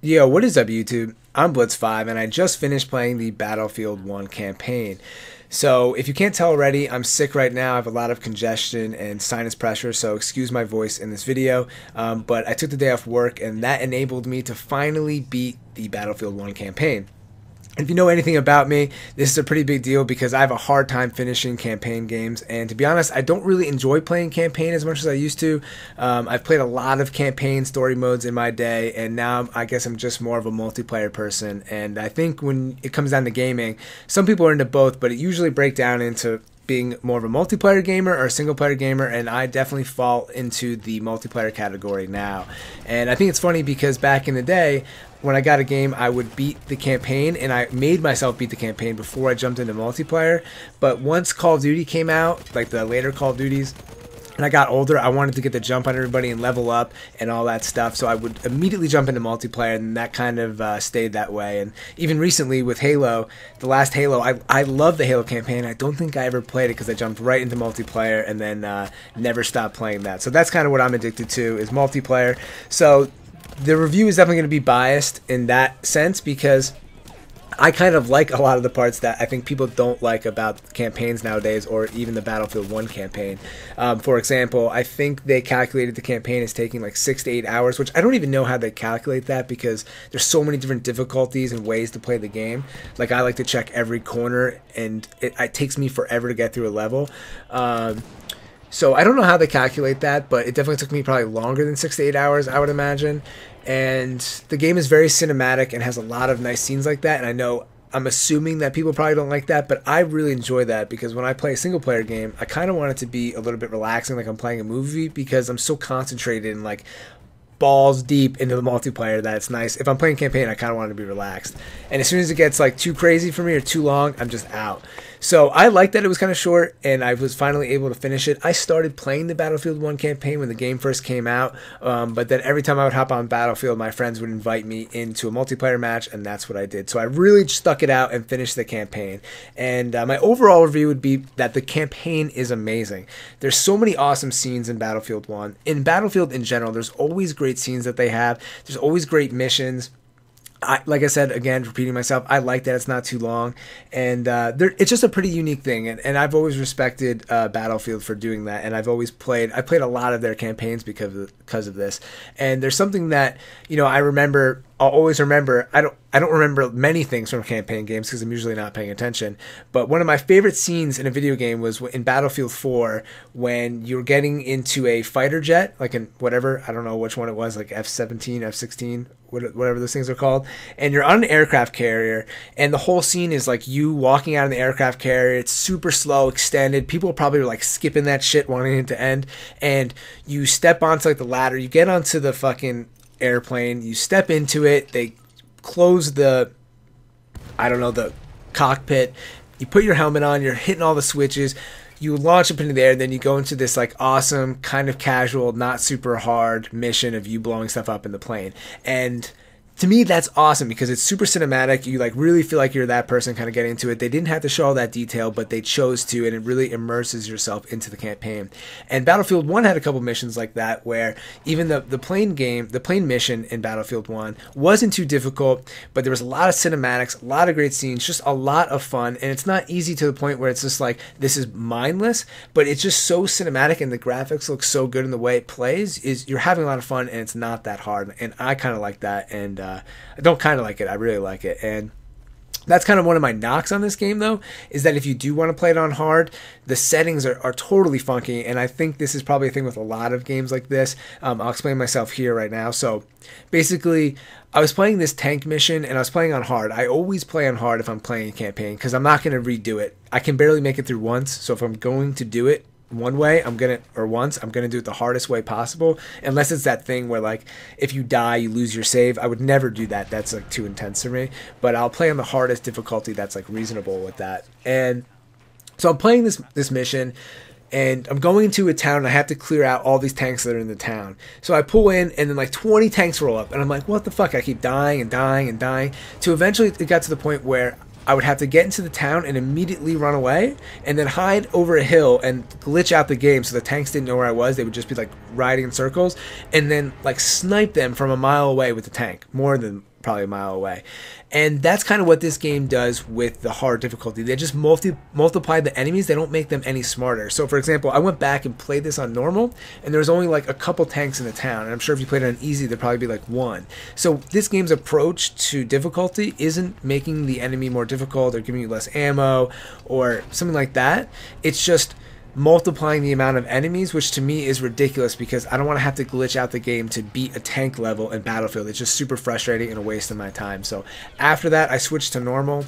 Yo, what is up, YouTube? I'm Blitz5, and I just finished playing the Battlefield 1 campaign. So, if you can't tell already, I'm sick right now. I have a lot of congestion and sinus pressure, so excuse my voice in this video. But I took the day off work, and that enabled me to finally beat the Battlefield 1 campaign. If you know anything about me, this is a pretty big deal because I have a hard time finishing campaign games, and to be honest, I don't really enjoy playing campaign as much as I used to. I've played a lot of campaign story modes in my day, and now I guess I'm just more of a multiplayer person. And I think when it comes down to gaming, some people are into both, but it usually breaks down into being more of a multiplayer gamer or a single player gamer, and I definitely fall into the multiplayer category now. And I think it's funny because back in the day, when I got a game, I would beat the campaign, and I made myself beat the campaign before I jumped into multiplayer. But once Call of Duty came out, like the later Call of Duties, and I got older, I wanted to get the jump on everybody and level up and all that stuff. So I would immediately jump into multiplayer, and that kind of stayed that way. And even recently with Halo, the last Halo, I love the Halo campaign. I don't think I ever played it because I jumped right into multiplayer and then never stopped playing that. So that's kind of what I'm addicted to, is multiplayer. So the review is definitely going to be biased in that sense because I kind of like a lot of the parts that I think people don't like about campaigns nowadays, or even the Battlefield 1 campaign. For example, I think they calculated the campaign as taking like 6 to 8 hours, which I don't even know how they calculate that because there's so many different difficulties and ways to play the game. Like, I like to check every corner, and it takes me forever to get through a level. So I don't know how they calculate that, but it definitely took me probably longer than 6 to 8 hours, I would imagine. And the game is very cinematic and has a lot of nice scenes like that. And I'm assuming that people probably don't like that, but I really enjoy that because when I play a single player game, I kind of want it to be a little bit relaxing, like I'm playing a movie, because I'm so concentrated and like balls deep into the multiplayer that it's nice. If I'm playing campaign, I kind of want it to be relaxed. And as soon as it gets like too crazy for me or too long, I'm just out. So I liked that it was kind of short, and I was finally able to finish it. I started playing the Battlefield 1 campaign when the game first came out, but then every time I would hop on Battlefield, my friends would invite me into a multiplayer match, and that's what I did. So I really stuck it out and finished the campaign. And my overall review would be that the campaign is amazing. There's so many awesome scenes in Battlefield 1. In Battlefield in general, there's always great scenes that they have. There's always great missions. Like I said, again, repeating myself, I like that it's not too long, and it's just a pretty unique thing, and I've always respected Battlefield for doing that, and I played a lot of their campaigns because of this, and there's something that, you know, I'll always remember. I don't remember many things from campaign games because I'm usually not paying attention. But one of my favorite scenes in a video game was in Battlefield 4 when you're getting into a fighter jet, like in whatever, I don't know which one it was, like F-17, F-16, whatever those things are called. And you're on an aircraft carrier, and the whole scene is like you walking out of the aircraft carrier. It's super slow, extended. People are probably like skipping that shit, wanting it to end. And you step onto like the ladder, you get onto the fucking airplane, you step into it, they close the cockpit, you put your helmet on, you're hitting all the switches, you launch up into the air, and then you go into this like awesome, kind of casual, not super hard mission of you blowing stuff up in the plane. And to me, that's awesome because it's super cinematic. You like really feel like you're that person kind of getting into it. They didn't have to show all that detail, but they chose to, and it really immerses yourself into the campaign. And Battlefield 1 had a couple missions like that where even the plane mission in Battlefield 1 wasn't too difficult, but there was a lot of cinematics, a lot of great scenes, just a lot of fun. And it's not easy to the point where it's just like, this is mindless, but it's just so cinematic, and the graphics look so good, and the way it plays is you're having a lot of fun, and it's not that hard. And I kind of like that, and I don't kind of like it, I really like it. And that's kind of one of my knocks on this game, though, is that if you do want to play it on hard, the settings are totally funky, and I think this is probably a thing with a lot of games like this. I'll explain myself here right now. So basically, I was playing this tank mission, and I was playing on hard. I always play on hard if I'm playing a campaign because I'm not going to redo it. I can barely make it through once, so if I'm going to do it once, I'm gonna do it the hardest way possible, unless it's that thing where like if you die you lose your save. I would never do that. That's like too intense for me. But I'll play on the hardest difficulty that's like reasonable with that. And so I'm playing this mission, and I'm going into a town, and I have to clear out all these tanks that are in the town. So I pull in, and then like 20 tanks roll up, and I'm like, what the fuck? I keep dying and dying and dying, to eventually it got to the point where I would have to get into the town and immediately run away, and then hide over a hill and glitch out the game so the tanks didn't know where I was. They would just be like riding in circles, and then like snipe them from a mile away with the tank, more than probably a mile away. And that's kind of what this game does with the hard difficulty. They just multiply the enemies. They don't make them any smarter. So for example, I went back and played this on normal, and there was only like a couple tanks in the town, and I'm sure if you played it on easy, there'd probably be like one. So this game's approach to difficulty isn't making the enemy more difficult or giving you less ammo or something like that. It's just multiplying the amount of enemies, which to me is ridiculous because I don't want to have to glitch out the game to beat a tank level in Battlefield. It's just super frustrating and a waste of my time. So after that, I switched to normal,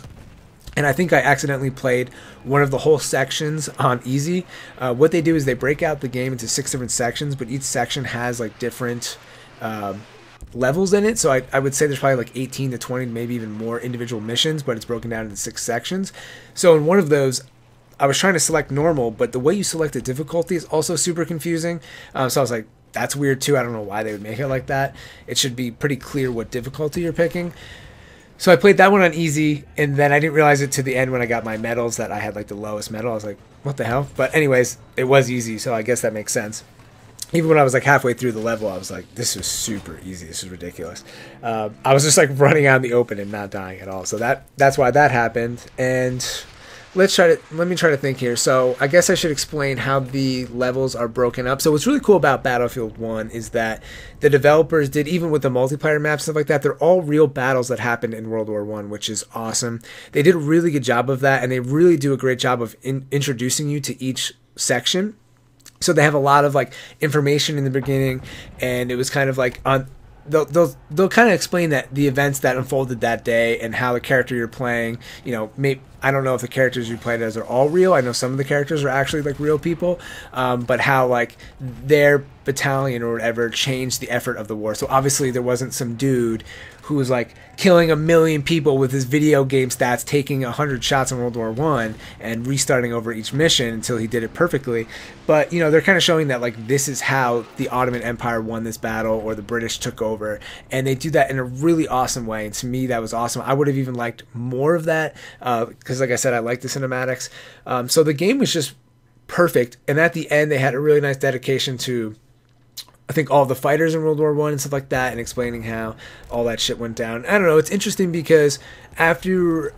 and I think I accidentally played one of the whole sections on easy. What they do is they break out the game into 6 different sections, but each section has like different levels in it. So I would say there's probably like 18 to 20, maybe even more individual missions, but it's broken down into 6 sections. So in one of those, I was trying to select normal, but the way you select the difficulty is also super confusing. So I was like, that's weird too. I don't know why they would make it like that. It should be pretty clear what difficulty you're picking. So I played that one on easy, and then I didn't realize it to the end when I got my medals that I had like the lowest medal. I was like, what the hell? But anyways, it was easy, so I guess that makes sense. Even when I was like halfway through the level, I was like, this is super easy. This is ridiculous. I was just like running out in the open and not dying at all. So that's why that happened. And let me try to think here. So I guess I should explain how the levels are broken up. So what's really cool about Battlefield 1 is that the developers did, even with the multiplayer maps, stuff like that, they're all real battles that happened in World War I, which is awesome. They did a really good job of that, and they really do a great job of introducing you to each section. So they have a lot of like information in the beginning, and it was kind of like on they'll kind of explain that the events that unfolded that day and how the character you're playing, you know, I don't know if the characters you played as are all real. I know some of the characters are actually like real people, but how like their battalion or whatever changed the effort of the war. So obviously there wasn't some dude who was like killing 1 million people with his video game stats, taking 100 shots in World War I and restarting over each mission until he did it perfectly. But, you know, they're kind of showing that like this is how the Ottoman Empire won this battle, or the British took over, and they do that in a really awesome way. And to me, that was awesome. I would have even liked more of that because, like I said, I like the cinematics. So the game was just perfect. And at the end, they had a really nice dedication to, I think, all the fighters in World War I and stuff like that, and explaining how all that shit went down. I don't know. It's interesting because after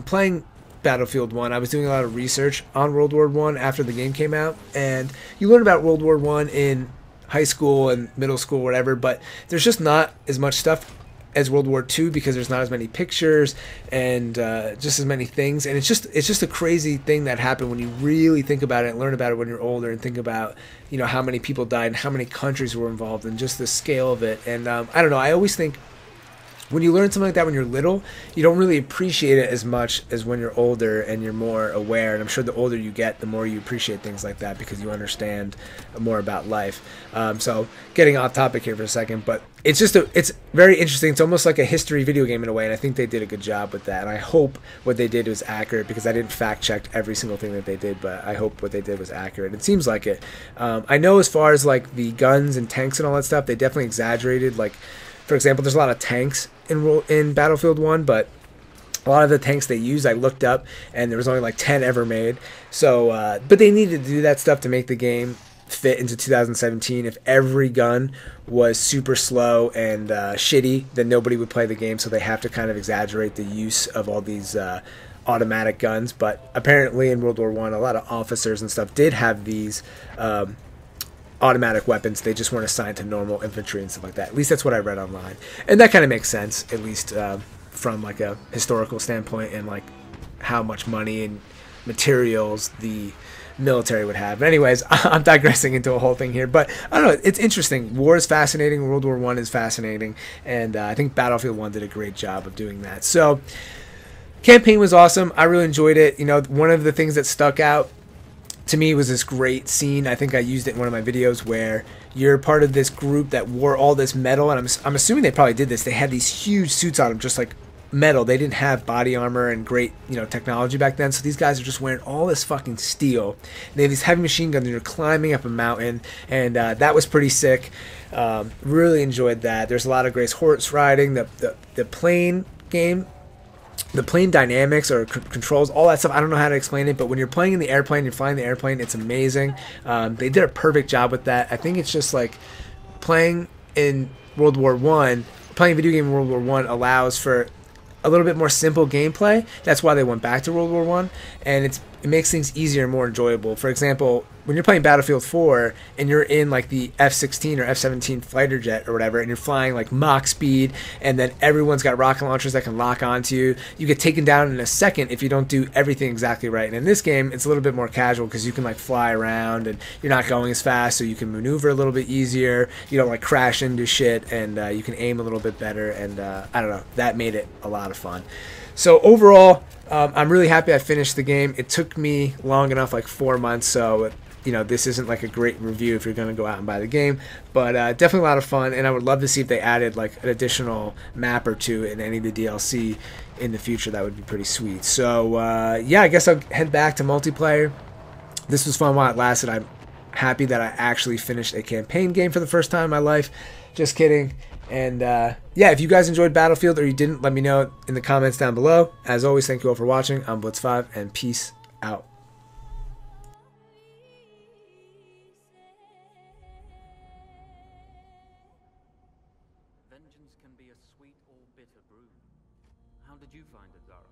playing Battlefield 1, I was doing a lot of research on World War I after the game came out, and you learn about World War I in high school and middle school, whatever, but there's just not as much stuff as World War II because there's not as many pictures and just as many things. And it's just a crazy thing that happened when you really think about it and learn about it when you're older and think about, you know, how many people died and how many countries were involved and just the scale of it. And I don't know, I always think when you learn something like that when you're little, you don't really appreciate it as much as when you're older and you're more aware. And I'm sure the older you get, the more you appreciate things like that because you understand more about life. So getting off topic here for a second, but it's very interesting. It's almost like a history video game in a way, and I think they did a good job with that. And I hope what they did was accurate because I didn't fact check every single thing that they did, but I hope what they did was accurate. It seems like it. I know as far as like the guns and tanks and all that stuff, they definitely exaggerated. Like, for example, there's a lot of tanks in Battlefield 1, but a lot of the tanks they used, I looked up, and there was only like 10 ever made. So, but they needed to do that stuff to make the game fit into 2017. If every gun was super slow and shitty, then nobody would play the game. So they have to kind of exaggerate the use of all these automatic guns. But apparently in World War I, a lot of officers and stuff did have these automatic weapons. They just weren't assigned to normal infantry and stuff like that. At least that's what I read online, and that kind of makes sense, at least from like a historical standpoint and like how much money and materials the military would have. But anyways, I'm digressing into a whole thing here, but I don't know, it's interesting. War is fascinating, World War I is fascinating, and I think Battlefield 1 did a great job of doing that. So campaign was awesome. I really enjoyed it. You know, one of the things that stuck out to me was this great scene. I think I used it in one of my videos where you're part of this group that wore all this metal, and I'm assuming they probably did this. They had these huge suits on them, just like metal. They didn't have body armor and great, you know, technology back then, so these guys are just wearing all this fucking steel. They have these heavy machine guns, and you're climbing up a mountain, and that was pretty sick. Really enjoyed that. There's a lot of great horse riding. The plane game, the plane dynamics or controls, all that stuff, I don't know how to explain it, but when you're playing in the airplane, you're flying the airplane, it's amazing. They did a perfect job with that. I think it's just like playing in World War I playing video game in World War One allows for a little bit more simple gameplay. That's why they went back to World War One, and it makes things easier and more enjoyable. For example, when you're playing Battlefield 4 and you're in like the F-16 or F-17 fighter jet or whatever, and you're flying like Mach speed, and then everyone's got rocket launchers that can lock onto you, you get taken down in a second if you don't do everything exactly right. And in this game, it's a little bit more casual because you can like fly around and you're not going as fast, so you can maneuver a little bit easier. You don't like crash into shit, and you can aim a little bit better. And I don't know, that made it a lot of fun. So overall, I'm really happy I finished the game. It took me long enough, like 4 months, so you know, this isn't like a great review if you're going to go out and buy the game, but definitely a lot of fun, and I would love to see if they added like an additional map or two in any of the DLC in the future. That would be pretty sweet. So yeah, I guess I'll head back to multiplayer. This was fun while it lasted. I'm happy that I actually finished a campaign game for the first time in my life. Just kidding. And yeah, if you guys enjoyed Battlefield or you didn't, let me know in the comments down below. As always, thank you all for watching. I'm Blitz5, and peace out. Vengeance can be a sweet or bitter brew. How did you find it, Zara?